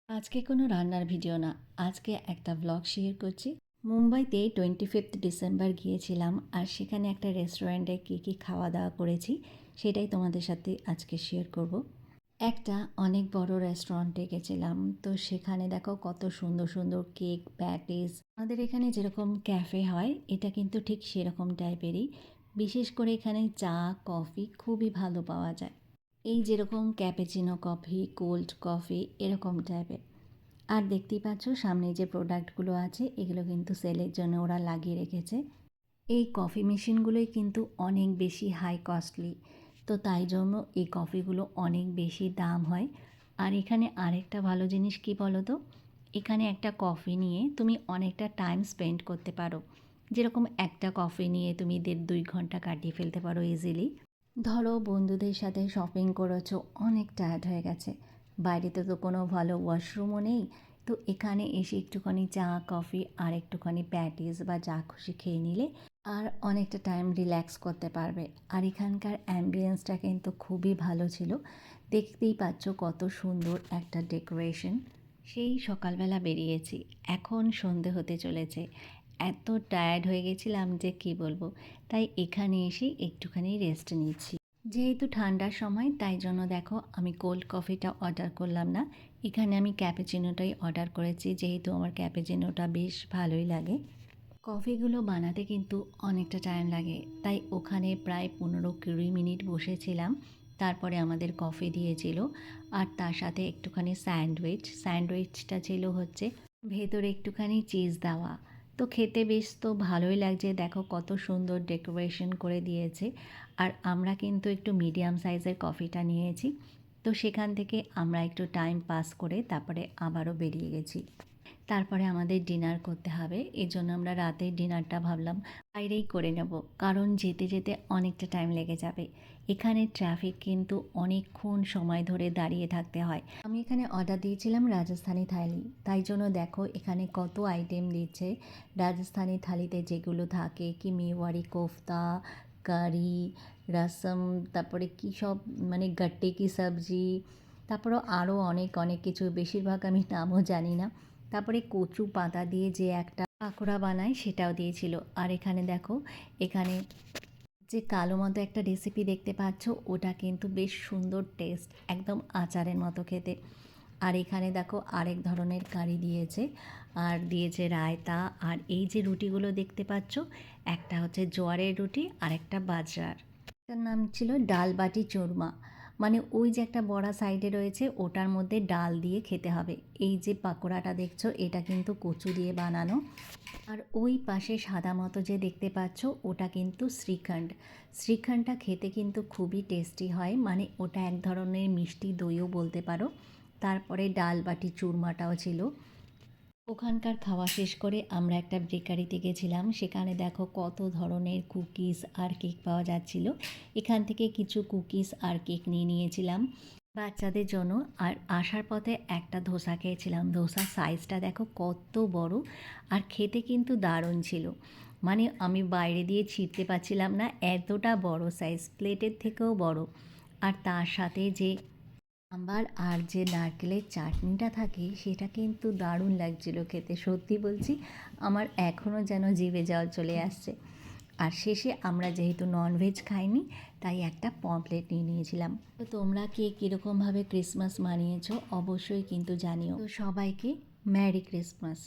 আজকে কোনো রান্নার ভিডিও না, আজকে একটা ব্লগ শেয়ার করছি। মুম্বাইতে 25 ডিসেম্বর গিয়েছিলাম, আর সেখানে একটা রেস্টুরেন্টে কী খাওয়া দাওয়া করেছি সেটাই তোমাদের সাথে আজকে শেয়ার করব। একটা অনেক বড় রেস্টুরেন্টে গেছিলাম, তো সেখানে দেখো কত সুন্দর সুন্দর কেক, প্যাটিস। আমাদের এখানে যেরকম ক্যাফে হয় এটা কিন্তু ঠিক সেরকম টাইপেরই। বিশেষ করে এখানে চা, কফি খুবই ভালো পাওয়া যায়। এই যেরকম ক্যাপুচিনো কফি, কোল্ড কফি এরকম টাইপের। আর দেখতেই পাচ্ছ সামনে যে প্রোডাক্টগুলো আছে এগুলো কিন্তু সেলের জন্য ওরা লাগিয়ে রেখেছে। এই কফি মেশিনগুলোই কিন্তু অনেক বেশি হাই কস্টলি, তো তাই জন্য এই কফিগুলো অনেক বেশি দাম হয়। আর এখানে আরেকটা ভালো জিনিস কী বলো তো, এখানে একটা কফি নিয়ে তুমি অনেকটা টাইম স্পেন্ড করতে পারো। যেরকম একটা কফি নিয়ে তুমি 1.5-2 ঘন্টা কাটিয়ে ফেলতে পারো ইজিলি। ধরো বন্ধুদের সাথে শপিং করেছো, অনেক টায়ার্ড হয়ে গেছে, বাইরেতে তো কোনো ভালো ওয়াশরুমও নেই, তো এখানে এসে একটুখানি চা, কফি আর একটুখানি প্যাটিস বা যা খুশি খেয়ে নিলে আর অনেকটা টাইম রিল্যাক্স করতে পারবে। আর এখানকার অ্যাম্বিয়েন্সটা কিন্তু খুবই ভালো ছিল। দেখতেই পাচ্ছ কত সুন্দর একটা ডেকোরেশন। সেই সকালবেলা বেরিয়েছি, এখন সন্ধে হতে চলেছে। এত টায়ার্ড হয়ে গেছিলাম যে কি বলবো, তাই এখানে এসে একটুখানি রেস্ট নিচ্ছি। যেহেতু ঠান্ডার সময় তাই জন্য দেখো আমি কোল্ড কফিটা অর্ডার করলাম না, এখানে আমি ক্যাপুচিনোটাই অর্ডার করেছি, যেহেতু আমার ক্যাপুচিনোটা বেশ ভালোই লাগে। কফিগুলো বানাতে কিন্তু অনেকটা টাইম লাগে, তাই ওখানে প্রায় 15-20 মিনিট বসেছিলাম। তারপরে আমাদের কফি দিয়েছিল, আর তার সাথে একটুখানি স্যান্ডউইচটা ছিল হচ্ছে ভেতরে একটুখানি চিজ দেওয়া। তো খেতে বেশ তো ভালোই লাগছে, দেখো কত সুন্দর ডেকোরেশন করে দিয়েছে। আর আমরা কিন্তু একটু মিডিয়াম সাইজের কফিটা নিয়েছি, তো সেখান থেকে আমরা একটু টাইম পাস করে তারপরে আবারও বেরিয়ে গেছি। তারপরে আমাদের ডিনার করতে হবে, এই জন্য আমরা রাতের ডিনারটা ভাবলাম বাইরেই করে নেব, কারণ যেতে যেতে অনেকটা টাইম লেগে যাবে। এখানে ট্রাফিক কিন্তু অনেকক্ষণ সময় ধরে দাঁড়িয়ে থাকতে হয়। আমি এখানে অর্ডার দিয়েছিলাম রাজস্থানি থালি, তাই জন্য দেখো এখানে কত আইটেম দিচ্ছে। রাজস্থানি থালিতে যেগুলো থাকে কি মেওয়ারি কোফতা, কারি, রসম, তারপরে কী সব মানে গাট্টে কি সবজি, তারপরেও আরও অনেক অনেক কিছু, বেশিরভাগ আমি নামও জানি না। তারপরে কচু পাতা দিয়ে যে একটা পাকোড়া বানায় সেটাও দিয়েছিল। আর এখানে দেখো, এখানে যে কালো মতো একটা রেসিপি দেখতে পাচ্ছ ওটা কিন্তু বেশ সুন্দর টেস্ট, একদম আচারের মতো খেতে। আর এখানে দেখো আরেক ধরনের কারি দিয়েছে, আর দিয়েছে রায়তা। আর এই যে রুটিগুলো দেখতে পাচ্ছ, একটা হচ্ছে জোয়ারের রুটি আর একটা বাজরার। এটার নাম ছিল ডাল বাটি চুরমা, মানে ওই যে একটা বড়া সাইডে রয়েছে ওটার মধ্যে ডাল দিয়ে খেতে হবে। এই যে পাকোড়াটা দেখছো এটা কিন্তু কচু দিয়ে বানানো। আর ওই পাশে সাদা মতো যে দেখতে পাচ্ছ ওটা কিন্তু শ্রীখণ্ডটা খেতে কিন্তু খুবই টেস্টি হয়, মানে ওটা এক ধরনের মিষ্টি দইও বলতে পারো। তারপরে ডাল বাটি চুরমাটাও ছিল। ওখানকার খাওয়া শেষ করে আমরা একটা বেকারিতে গেছিলাম, সেখানে দেখো কত ধরনের কুকিজ আর কেক পাওয়া যাচ্ছিল। এখান থেকে কিছু কুকিজ আর কেক নিয়ে নিয়েছিলাম বাচ্চাদের জন্য। আর আসার পথে একটা ধোসা খেয়েছিলাম, ধোসার সাইজটা দেখো কত বড়, আর খেতে কিন্তু দারুণ ছিল। মানে আমি বাইরে দিয়ে ছিঁড়তে পারছিলাম না, এতটা বড় সাইজ, প্লেটের থেকেও বড়। আর তার সাথে যে সাম্বার আর যে নারকেলের চাটনিটা থাকে সেটা কিন্তু দারুণ লাগছিল খেতে, সত্যি বলছি আমার এখনও যেন জিভে জল চলে আসছে। আর শেষে আমরা যেহেতু ননভেজ খাইনি তাই একটা পমফ্লেট নিয়ে নিয়েছিলাম। তো তোমরা কে কীরকমভাবে ক্রিসমাস মানিয়েছো অবশ্যই কিন্তু জানিও। তো সবাইকে ম্যারি ক্রিসমাস।